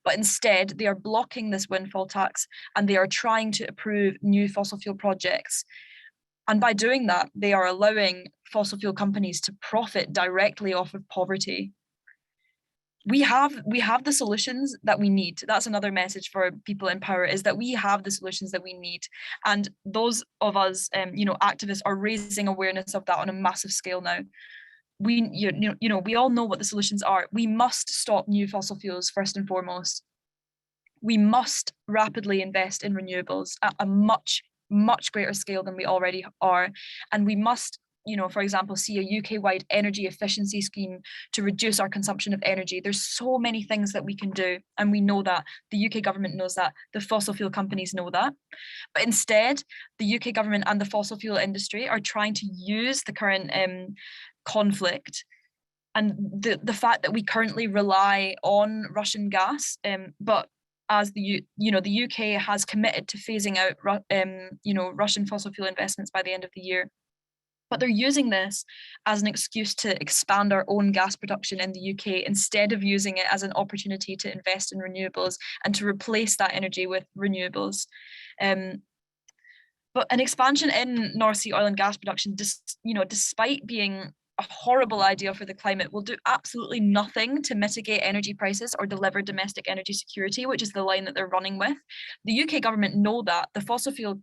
But instead, they are blocking this windfall tax and they are trying to approve new fossil fuel projects. And by doing that, they are allowing fossil fuel companies to profit directly off of poverty. We have the solutions that we need. That's another message for people in power, is that we have the solutions that we need. And those of us, activists are raising awareness of that on a massive scale now. We all know what the solutions are. We must stop new fossil fuels first and foremost. We must rapidly invest in renewables at a much greater scale than we already are. And we must, for example, see a UK-wide energy efficiency scheme to reduce our consumption of energy. There's so many things that we can do, and we know that. The UK government knows that. The fossil fuel companies know that. But instead, the UK government and the fossil fuel industry are trying to use the current conflict and the fact that we currently rely on Russian gas, but as the UK has committed to phasing out Russian fossil fuel investments by the end of the year. But they're using this as an excuse to expand our own gas production in the UK instead of using it as an opportunity to invest in renewables and to replace that energy with renewables. But an expansion in North Sea oil and gas production, despite being a horrible idea for the climate, will do absolutely nothing to mitigate energy prices or deliver domestic energy security, which is the line that they're running with. The UK government know that, the fossil fuel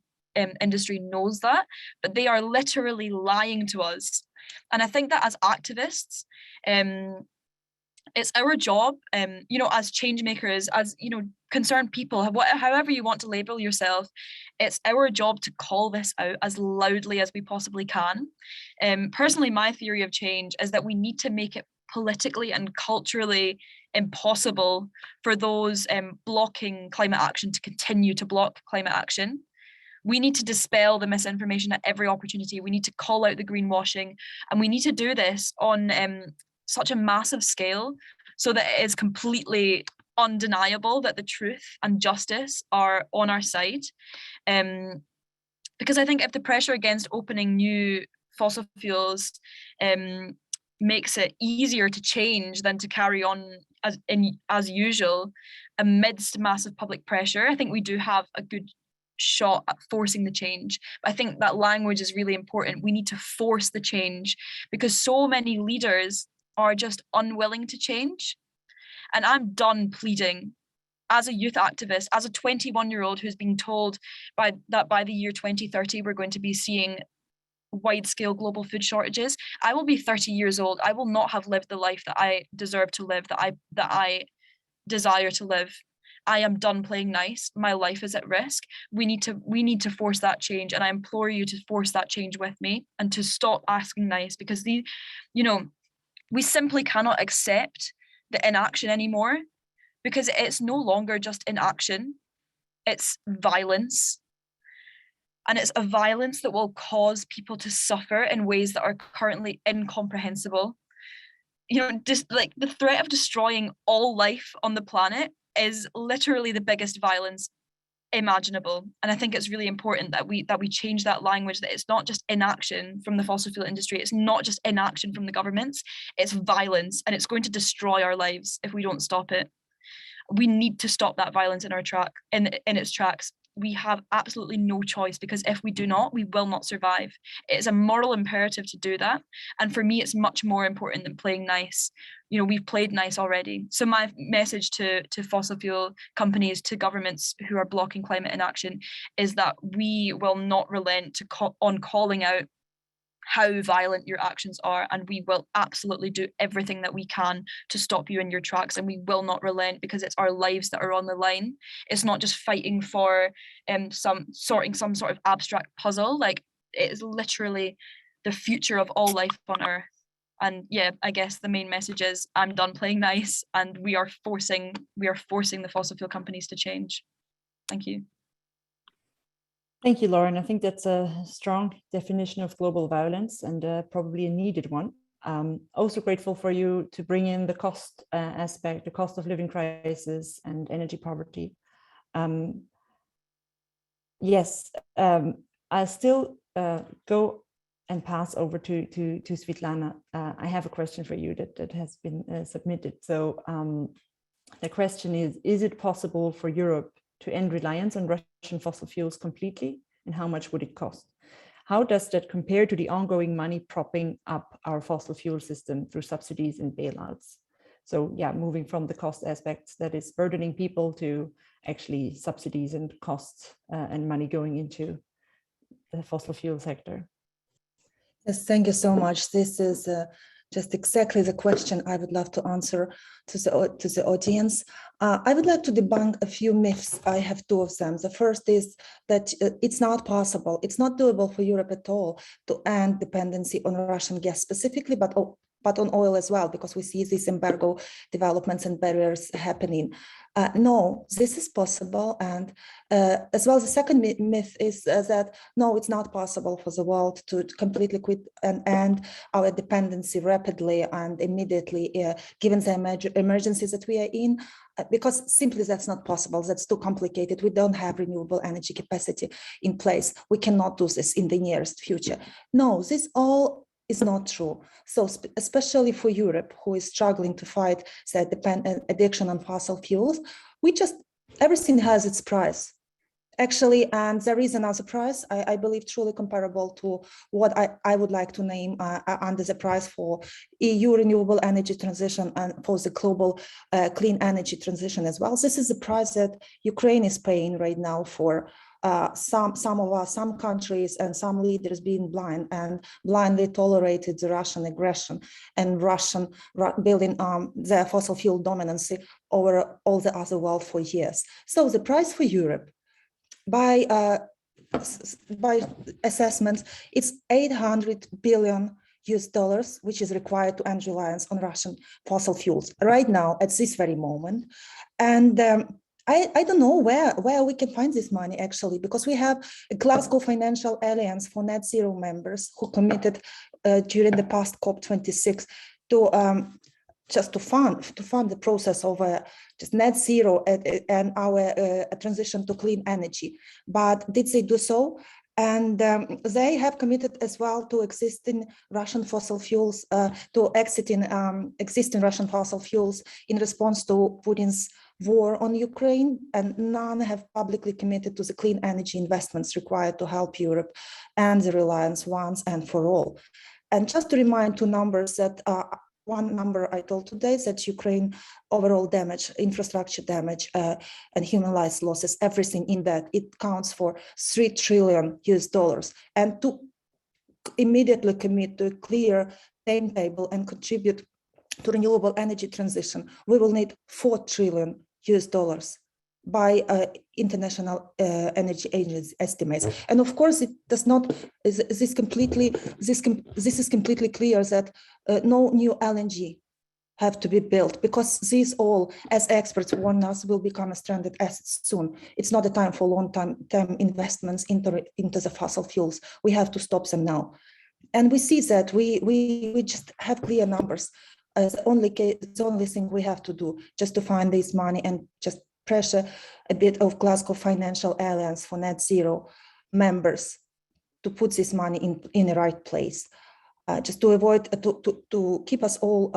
industry knows that, but they are literally lying to us. And I think that as activists, it's our job, as change makers, as concerned people, however you want to label yourself, it's our job to call this out as loudly as we possibly can. Personally, my theory of change is that we need to make it politically and culturally impossible for those blocking climate action to continue to block climate action. We need to dispel the misinformation at every opportunity. We need to call out the greenwashing, and we need to do this on such a massive scale so that it is completely undeniable that the truth and justice are on our side. Because I think if the pressure against opening new fossil fuels makes it easier to change than to carry on as usual amidst massive public pressure, I think we do have a good shot at forcing the change. But I think that language is really important. We need to force the change because so many leaders are just unwilling to change. And I'm done pleading as a youth activist, as a 21-year-old who's been told that by the year 2030, we're going to be seeing wide-scale global food shortages. I will be 30 years old. I will not have lived the life that I deserve to live, that I desire to live. I am done playing nice. My life is at risk. We need to force that change, and I implore you to force that change with me and to stop asking nice, because we simply cannot accept the inaction anymore, because it's no longer just inaction. it's violence. And it's a violence that will cause people to suffer in ways that are currently incomprehensible. You know, just like the threat of destroying all life on the planet is literally the biggest violence imaginable. And I think it's really important that we change that language, that it's not just inaction from the fossil fuel industry, it's not just inaction from the governments, it's violence, and it's going to destroy our lives if we don't stop it. We need to stop that violence in its tracks. We have absolutely no choice, because if we do not, we will not survive. It is a moral imperative to do that. And for me, it's much more important than playing nice. You know, we've played nice already. So my message to fossil fuel companies, to governments who are blocking climate inaction, is that we will not relent on calling out how violent your actions are, and we will absolutely do everything that we can to stop you in your tracks, and we will not relent, because it's our lives that are on the line. It's not just fighting for some sort of abstract puzzle. Like, it is literally the future of all life on Earth. And yeah, I guess the main message is, I'm done playing nice, and we are forcing the fossil fuel companies to change. Thank you. Thank you, Lauren. I think that's a strong definition of global violence, and probably a needed one. Also grateful for you to bring in the cost aspect, the cost of living crisis and energy poverty. Yes, I'll still go and pass over to Svitlana. I have a question for you that has been submitted. So the question is it possible for Europe to end reliance on Russian fossil fuels completely, and how much would it cost? How does that compare to the ongoing money propping up our fossil fuel system through subsidies and bailouts? So yeah, moving from the cost aspects that is burdening people to actually subsidies and costs and money going into the fossil fuel sector. Yes, thank you so much. This is just exactly the question I would love to answer to the audience. I would like to debunk a few myths. I have two of them. The first is that it's not possible, it's not doable for Europe at all to end dependency on Russian gas specifically, but on oil as well, because we see these embargo developments and barriers happening. No, this is possible. And as well, the second myth is that, no, it's not possible for the world to completely quit and end our dependency rapidly and immediately, given the emergencies that we are in, because simply that's not possible. That's too complicated. We don't have renewable energy capacity in place. We cannot do this in the nearest future. No, this all is not true. So especially for Europe, who is struggling to fight the addiction on fossil fuels, everything has its price. Actually, and there is another price, I believe truly comparable to what I would like to name under the price for EU renewable energy transition and for the global clean energy transition as well. This is the price that Ukraine is paying right now for some countries and some leaders being blind and blindly tolerated the Russian aggression and building their fossil fuel dominancy over all the other world for years. So the price for Europe, by assessments, it's $800 billion, which is required to end reliance on Russian fossil fuels right now at this very moment. And I don't know where we can find this money, actually, because we have a Glasgow Financial Alliance for Net Zero members who committed during the past COP26 to just to fund the process of just net zero and our transition to clean energy. But did they do so? And they have committed as well to existing Russian fossil fuels, to exiting existing Russian fossil fuels in response to Putin's war on Ukraine, and none have publicly committed to the clean energy investments required to help Europe and the reliance once and for all. And just to remind two numbers that one number I told today is that Ukraine overall damage, infrastructure damage, and human lives losses, everything in that, it counts for $3 trillion. And to immediately commit to a clear timetable and contribute to renewable energy transition, we will need $4 trillion by International Energy Agency estimates. And of course, it does not. This is completely clear that no new LNG have to be built, because these all, as experts warn us, will become a stranded assets soon. It's not a time for long-term investments into the fossil fuels. We have to stop them now. And we see that we just have clear numbers. The only thing we have to do just to find this money and just pressure a bit of Glasgow Financial Alliance for net zero members to put this money in the right place, just to avoid, to keep us all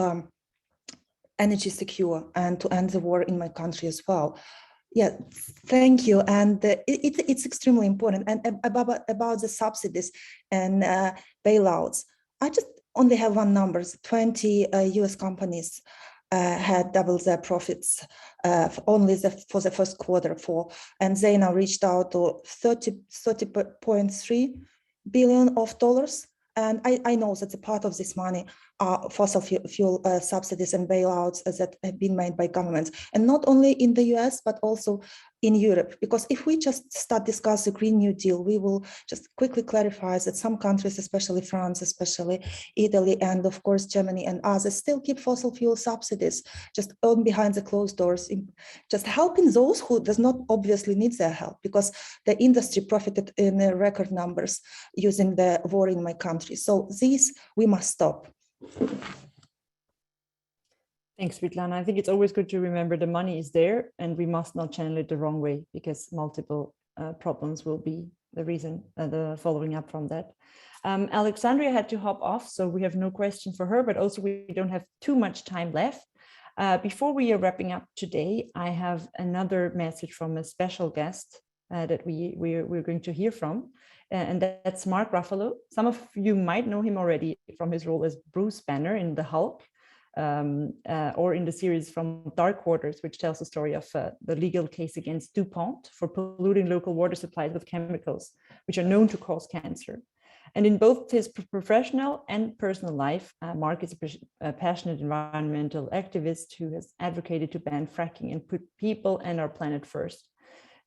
energy secure and to end the war in my country as well. Yeah, thank you. And it's extremely important. And about the subsidies and bailouts, I just only have one number. 20 US companies had doubled their profits only for the first quarter, and they now reached out to $30.3 billion of dollars. And I know that a part of this money are fossil fuel subsidies and bailouts that have been made by governments, and not only in the US, but also in Europe. Because if we just start discussing the Green New Deal, we will just quickly clarify that some countries, especially France, especially Italy, and of course Germany and others, still keep fossil fuel subsidies just on behind the closed doors, just helping those who does not obviously need their help, because the industry profited in record numbers using the war in my country. So these we must stop. Thanks, Svitlana. I think it's always good to remember the money is there and we must not channel it the wrong way, because multiple problems will be the reason, the following up from that. Alexandria had to hop off, so we have no question for her, but also we don't have too much time left. Before we are wrapping up today, I have another message from a special guest that we're going to hear from, and that's Mark Ruffalo. Some of you might know him already from his role as Bruce Banner in The Hulk, or in the series From Dark Waters, which tells the story of the legal case against DuPont for polluting local water supplies with chemicals, which are known to cause cancer. And in both his professional and personal life, Mark is a passionate environmental activist who has advocated to ban fracking and put people and our planet first.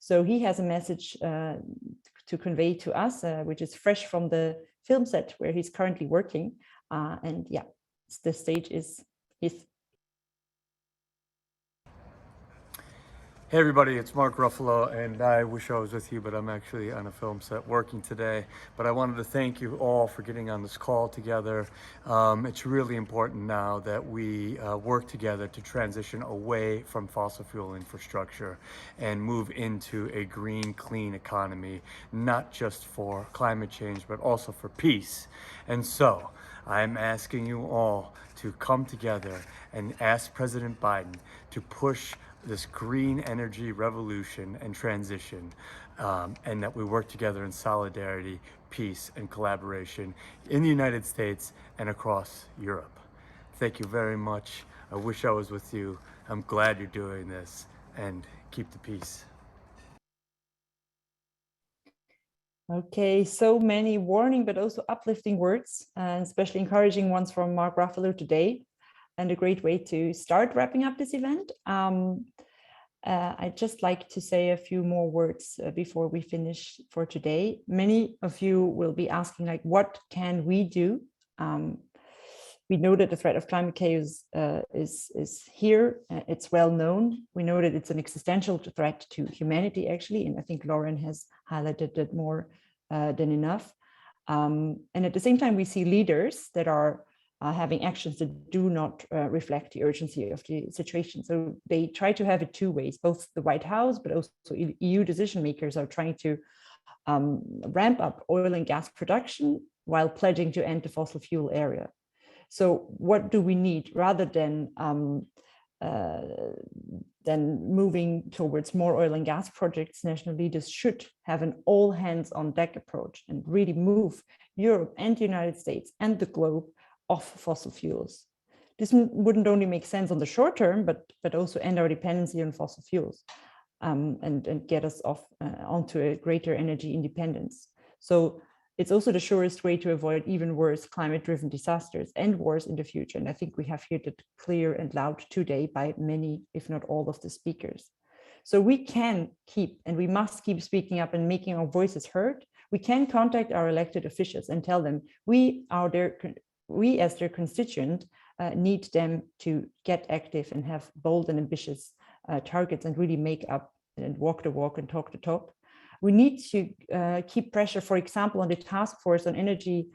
So he has a message to convey to us, which is fresh from the film set where he's currently working. And yeah, the stage is his. Hey everybody, it's Mark Ruffalo, and I wish I was with you, but I'm actually on a film set working today. But I wanted to thank you all for getting on this call together. It's really important now that we work together to transition away from fossil fuel infrastructure and move into a green, clean economy, not just for climate change, but also for peace. And so I'm asking you all to come together and ask President Biden to push this green energy revolution and transition, and that we work together in solidarity, peace, and collaboration in the United States and across Europe. Thank you very much. I wish I was with you. I'm glad you're doing this, and keep the peace. Okay, so many warning but also uplifting words, and especially encouraging ones from Mark Ruffalo today, and a great way to start wrapping up this event. I'd just like to say a few more words before we finish for today. Many of you will be asking, like, what can we do? We know that the threat of climate chaos is here. It's well known. We know that it's an existential threat to humanity, actually, and I think Lauren has highlighted that more than enough. And at the same time, we see leaders that are having actions that do not reflect the urgency of the situation. So they try to have it two ways. Both the White House, but also EU decision makers are trying to ramp up oil and gas production while pledging to end the fossil fuel era. So what do we need? Rather than moving towards more oil and gas projects, national leaders should have an all hands on deck approach and really move Europe and the United States and the globe off fossil fuels. This wouldn't only make sense on the short term, but also end our dependency on fossil fuels and get us off onto a greater energy independence. So it's also the surest way to avoid even worse climate-driven disasters and wars in the future. And I think we have heard it clear and loud today by many, if not all, of the speakers. So we can keep, and we must keep speaking up and making our voices heard. We can contact our elected officials and tell them we as their constituent need them to get active and have bold and ambitious targets and really make up and walk the walk and talk the talk. We need to keep pressure, for example, on the task force on energy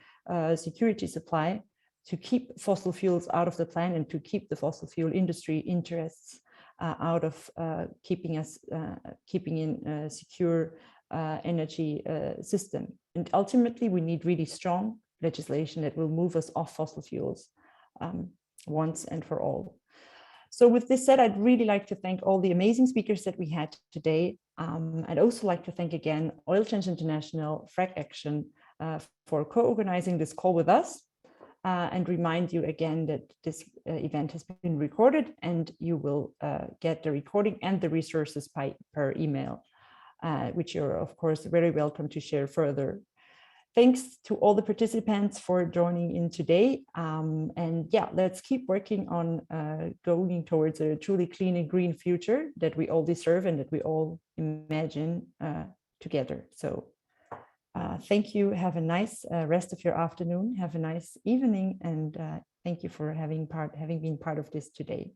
security supply to keep fossil fuels out of the plan and to keep the fossil fuel industry interests out of keeping in a secure energy system. And ultimately, we need really strong legislation that will move us off fossil fuels once and for all. So with this said, I'd really like to thank all the amazing speakers that we had today. I'd also like to thank again Oil Change International, Frack Action for co-organizing this call with us, and remind you again that this event has been recorded and you will get the recording and the resources per email, which you're of course very welcome to share further. Thanks to all the participants for joining in today. And yeah, let's keep working on going towards a truly clean and green future that we all deserve and that we all imagine together. So thank you. Have a nice rest of your afternoon. Have a nice evening. And thank you for having been part of this today.